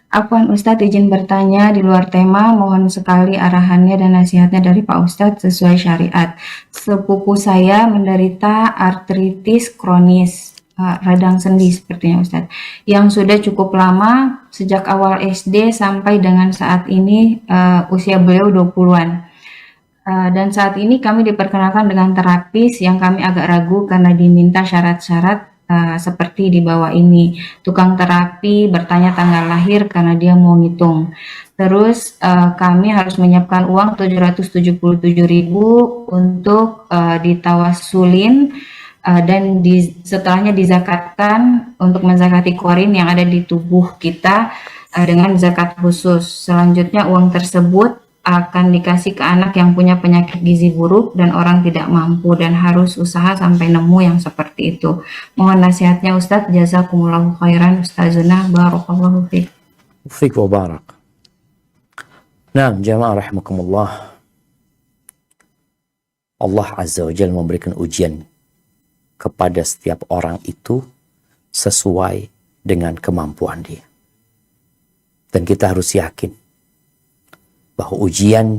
Afwan Ustadz, izin bertanya di luar tema, mohon sekali arahannya dan nasihatnya dari Pak Ustadz sesuai syariat. Sepupu saya menderita artritis kronis, radang sendi sepertinya Ustadz, yang sudah cukup lama sejak awal SD sampai dengan saat ini usia beliau 20-an. Dan saat ini kami diperkenalkan dengan terapis yang kami agak ragu karena diminta syarat-syarat seperti di bawah ini. Tukang terapi bertanya tanggal lahir karena dia mau ngitung. Terus kami harus menyiapkan uang 777.000 untuk ditawasulin dan setelahnya dizakatkan untuk menzakati korin yang ada di tubuh kita dengan zakat khusus. Selanjutnya uang tersebut akan dikasih ke anak yang punya penyakit gizi buruk dan orang tidak mampu dan harus usaha sampai nemu yang seperti itu. Mohon nasihatnya Ustadz. Jazakumullahu khairan Ustazuna. Barakallahu fiik. Fik wa barak. Nah, jamaah rahimakumullah. Allah Azza wa Jalla memberikan ujian kepada setiap orang itu sesuai dengan kemampuan dia. Dan kita harus yakin bahwa ujian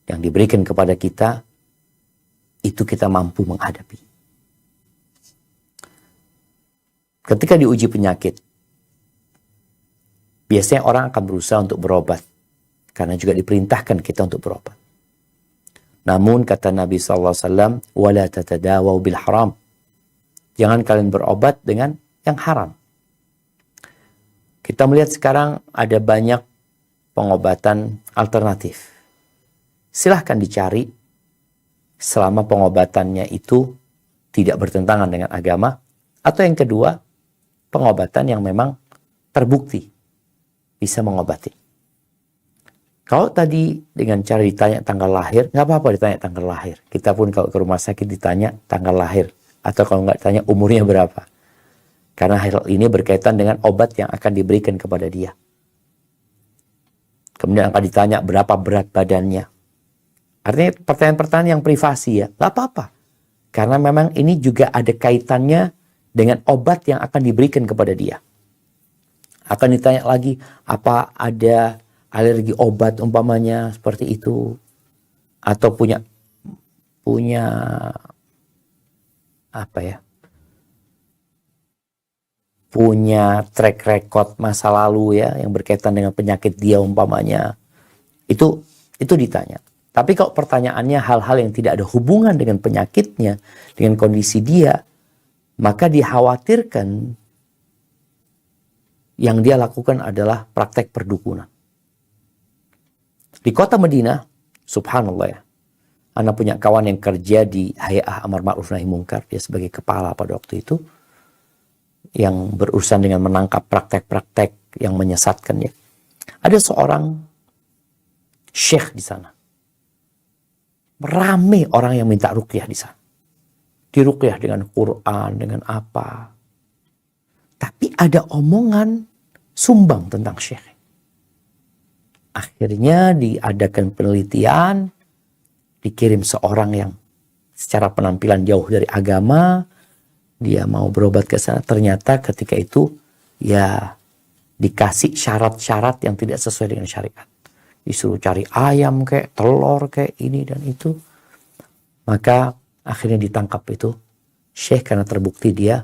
yang diberikan kepada kita itu kita mampu menghadapi. Ketika diuji penyakit, biasanya orang akan berusaha untuk berobat karena juga diperintahkan kita untuk berobat. Namun kata Nabi SAW, wala tatadawaw bil haram. Jangan kalian berobat dengan yang haram. Kita melihat sekarang ada banyak pengobatan alternatif. Silahkan dicari selama pengobatannya itu tidak bertentangan dengan agama. Atau yang kedua, pengobatan yang memang terbukti bisa mengobati. Kalau tadi dengan cara ditanya tanggal lahir, nggak apa-apa ditanya tanggal lahir. Kita pun kalau ke rumah sakit ditanya tanggal lahir. Atau kalau nggak ditanya umurnya berapa. Karena hal ini berkaitan dengan obat yang akan diberikan kepada dia. Kemudian akan ditanya berapa berat badannya. Artinya pertanyaan-pertanyaan yang privasi ya. Gak apa-apa. Karena memang ini juga ada kaitannya dengan obat yang akan diberikan kepada dia. Akan ditanya lagi, apa ada alergi obat umpamanya seperti itu. Atau punya apa ya? Punya track record masa lalu ya yang berkaitan dengan penyakit dia umpamanya. Itu ditanya. Tapi kalau pertanyaannya hal-hal yang tidak ada hubungan dengan penyakitnya, dengan kondisi dia, maka dikhawatirkan yang dia lakukan adalah praktek perdukunan. Di kota Madinah, subhanallah ya, Ana punya kawan yang kerja di Hay'ah Amar Ma'ruf Nahi Munkar, dia sebagai kepala pada waktu itu, yang berurusan dengan menangkap praktek-praktek yang menyesatkan ya. Ada seorang syekh di sana. Ramai orang yang minta ruqyah di sana. Diruqyah dengan Quran, dengan apa. Tapi ada omongan sumbang tentang syekh. Akhirnya diadakan penelitian, dikirim seorang yang secara penampilan jauh dari agama, dia mau berobat ke sana, ternyata ketika itu ya dikasih syarat-syarat yang tidak sesuai dengan syariat. Disuruh cari ayam kayak telur kayak ini dan itu. Maka akhirnya ditangkap itu syekh karena terbukti dia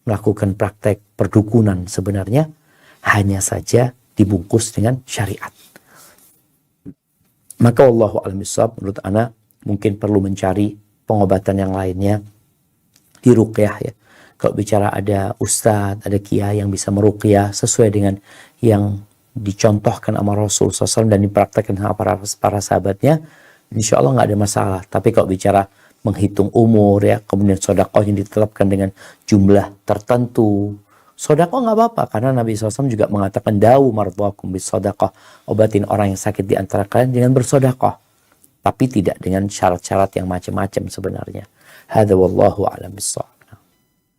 melakukan praktek perdukunan sebenarnya, hanya saja dibungkus dengan syariat. Maka wallahu a'lam bishawab, menurut ana mungkin perlu mencari pengobatan yang lainnya. Di ruqyah ya. Kalau bicara ada ustadz, ada kiai yang bisa meruqyah sesuai dengan yang dicontohkan sama Rasul SAW dan dipraktekkan sama para sahabatnya, insya Allah nggak ada masalah. Tapi kalau bicara menghitung umur ya, kemudian sedekah yang ditetapkan dengan jumlah tertentu, sedekah nggak apa-apa karena Nabi SAW juga mengatakan dawu mardhakum bis sedekah, obatin orang yang sakit di antara kalian dengan bersedekah, tapi tidak dengan syarat-syarat yang macam-macam sebenarnya. Hadza wallahu a'lam bissawab.